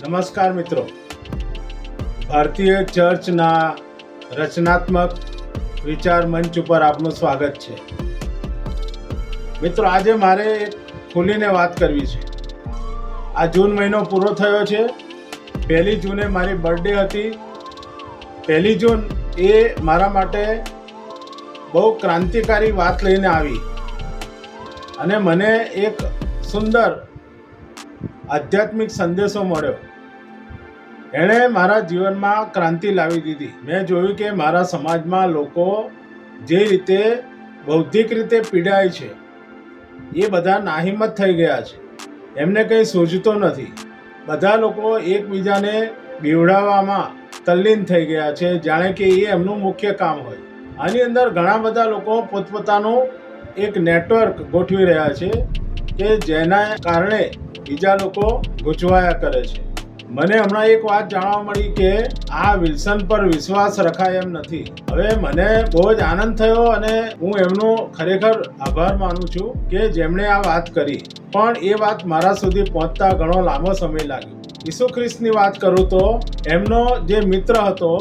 નમસ્કાર મિત્રો, ભારતીય ચર્ચના રચનાત્મક વિચાર મંચ ઉપર આપનું સ્વાગત છે. મિત્રો, આજે મારે એક ખુલીને વાત કરવી છે. આ જૂન મહિનો પૂરો થયો છે. 1 જૂને મારી બર્થડે હતી. 1 જૂન એ મારા માટે બહુ ક્રાંતિકારી વાત લઈને આવી અને મને એક સુંદર આધ્યાત્મિક સંદેશો મળ્યો. એણે મારા જીવનમાં ક્રાંતિ લાવી દીધી. મેં જોયું કે મારા સમાજમાં લોકો જે રીતે બૌદ્ધિક રીતે પીડાય છે એ બધા નાહિંમત થઈ ગયા છે. એમને કંઈ સૂઝતો નથી. બધા લોકો એકબીજાને બીવડાવવામાં તલ્લીન થઈ ગયા છે, જાણે કે એ એમનું મુખ્ય કામ હોય. આની અંદર ઘણા બધા લોકો પોતપોતાનું એક નેટવર્ક ગોઠવી રહ્યા છે કે જેના કારણે બીજા લોકો ગૂંચવાયા કરે છે. મને હમણાં એક વાત જાણવા મળી કે આ વિલ્સન પર વિશ્વાસ રખાય એમ નથી. હવે મને બહુ જ આનંદ થયો અને હું એમનો ખરેખર આભાર માનું છું કે જેમણે આ વાત કરી. પણ એ વાત મારા સુધી પહોંચતા ઘણો લાંબો સમય લાગ્યો. ઈસુ ખ્રિસ્તની વાત કરું તો એમનો જે મિત્ર હતો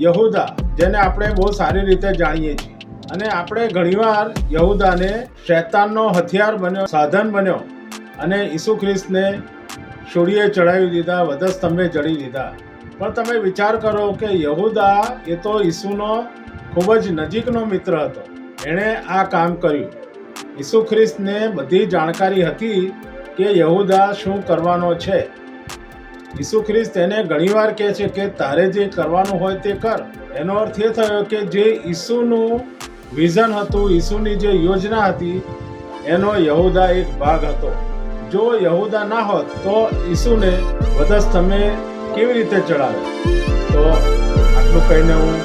યહૂદા, જેને આપણે બહુ સારી રીતે જાણીએ છીએ, અને આપણે ઘણીવાર યહૂદાને શૈતાનનો હથિયાર બન્યો, સાધન બન્યો અને ઈસુ ખ્રિસ્તને શૂળીએ ચડાવી દીધા, વધસ્તંભે જડી દીધા. પણ તમે વિચાર કરો કે યહૂદા એ તો ઈસુનો ખૂબ જ નજીકનો મિત્ર હતો. એણે આ કામ કર્યું. ઈસુ ખ્રિસ્તને બધી જાણકારી હતી કે યહૂદા શું કરવાનો છે. ઈસુ ખ્રિસ્ત એને ઘણીવાર કહે છે કે તારે જે કરવાનું હોય તે કર. એનો અર્થ એ થયો કે જે ઈસુનું વિઝન હતું, ઈસુની જે યોજના હતી, એનો યહૂદા એક ભાગ હતો. જો યહૂદા ના હોત તો ઈસુને વધસ્તંભે કેવી રીતે ચડાવે? તો આટલું કહીને હું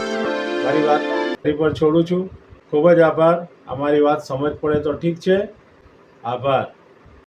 મારી વાત પર છોડું છું. ખૂબ જ આભાર. અમારી વાત સમજ પડે તો ઠીક છે. આભાર.